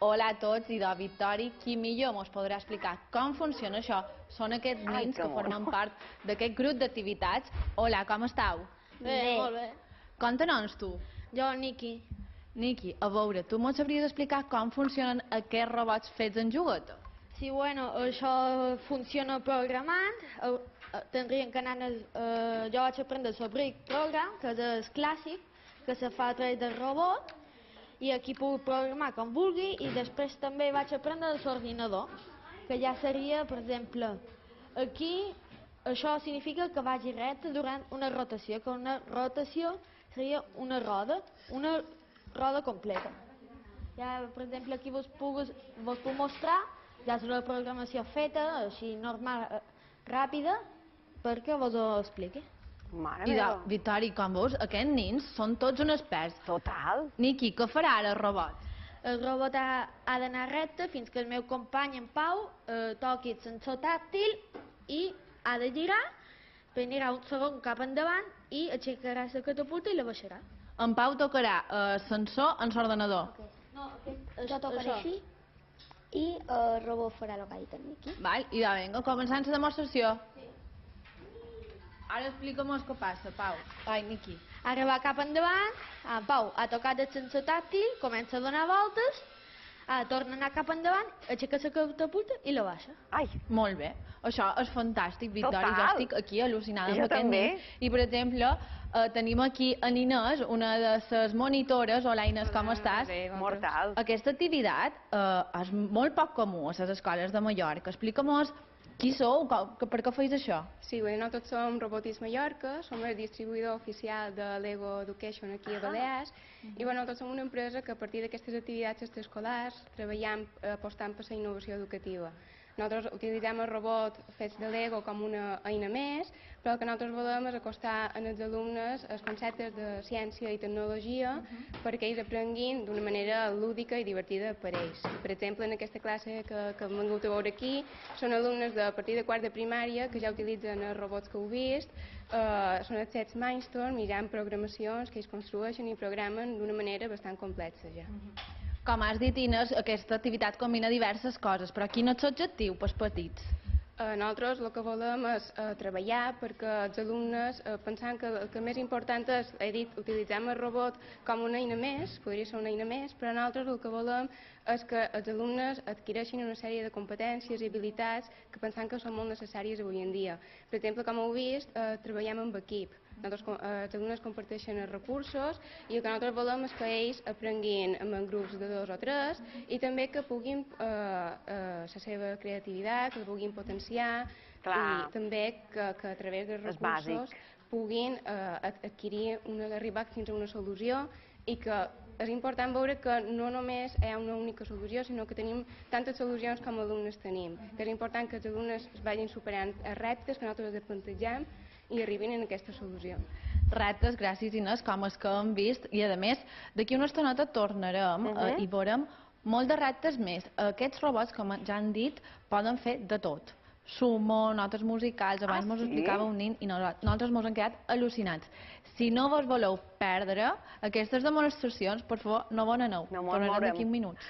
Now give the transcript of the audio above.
Hola a tots, i de Victori, qui millor ens podrà explicar com funciona això són aquests nens que formen part d'aquest grup d'activitats. Hola, com estàu? Bé, molt bé. Com te noms tu? Jo, Niki. Niki, a veure, tu m'ho sabries explicar com funcionen aquests robots fets en jogueta? Sí, bueno, això funciona programant. Tindrien que anar... Jo vaig aprendre sobre el program, que és el clàssic, que se fa a través del robot, i aquí puc programar com vulgui, i després també vaig aprendre l'ordinador, que ja seria, per exemple, aquí, això significa que vagi recte durant una rotació, que una rotació seria una roda completa. Ja, per exemple, aquí vos puc mostrar, ja és una programació feta, així normal, ràpida, perquè vos ho expliqui. I de, Victori, com veus, aquests nens són tots uns experts. Total. Niki, què farà ara el robot? El robot ha d'anar recte fins que el meu company, en Pau, toqui el sensor tàctil i ha de girar, anirà un segon cap endavant i aixecarà la catapulta i la baixarà. En Pau tocarà el sensor en l'ordenador. No, jo tocaré així i el robot farà el que ha dit en Niki. I de vinga, començant la demostració. Ara explica'm què passa, Pau. Ai, Niki. Ara va cap endavant, en Pau ha tocat el sensor tàctil, comença a donar voltes, torna a anar cap endavant, aixeca la catapulta i la baixa. Ai, molt bé. Això és fantàstic, Victori. Total. Jo estic aquí al·lucinada amb aquest també. nen. I, per exemple, tenim aquí a Inés, una de les monitores. Hola, Inés, com estàs? mortal. Aquesta activitat és molt poc comú a les escoles de Mallorca. Explica'm qui sou, per què feis això? Sí, bé, nosaltres som Robotis Mallorca, som el distribuïdor oficial de Lego Education aquí a Balears, i bé, nosaltres som una empresa que a partir d'aquestes activitats extraescolars treballem apostant per la innovació educativa. Nosaltres utilitzem el robot fets de Lego com una eina més, però el que nosaltres volem és acostar als alumnes els conceptes de ciència i tecnologia perquè ells aprenguin d'una manera lúdica i divertida per ells. Per exemple, en aquesta classe que hem vingut a veure aquí, són alumnes a partir de quart de primària que ja utilitzen els robots que heu vist, són els sets Mindstorm i ja han programacions que ells construeixen i programen d'una manera bastant complexa ja. Com has dit, Inés, aquesta activitat combina diverses coses, però quin és l'objectiu pels petits? Nosaltres el que volem és treballar perquè els alumnes, pensant que el que més important és, he dit, utilitzem el robot com una eina més, podria ser una eina més, però nosaltres el que volem és que els alumnes adquireixin una sèrie de competències i habilitats que pensant que són molt necessàries avui en dia. Per exemple, com heu vist, treballem en equip. Els alumnes comparteixen els recursos i el que nosaltres volem és que ells aprenguin en grups de 2 o 3 i també que puguin la seva creativitat, que puguin potenciar i també que a través dels recursos puguin arribar fins a una solució i que és important veure que no només hi ha una única solució, sinó que tenim tantes solucions com alumnes tenim. És important que els alumnes vagin superant els reptes que nosaltres els plantegem i arribin a aquesta solució. Reptes, gràcies, Inés, com els que hem vist, i a més, d'aquí una estoneta tornarem i veurem molt de reptes més. Aquests robots, com ja han dit, poden fer de tot. Sumo, notes musicals, abans mos explicava un nen i nosaltres mos hem quedat al·lucinats. Si no vos voleu perdre aquestes demostracions, per favor, no vos n'aneu. Tornarem d'aquí uns minuts.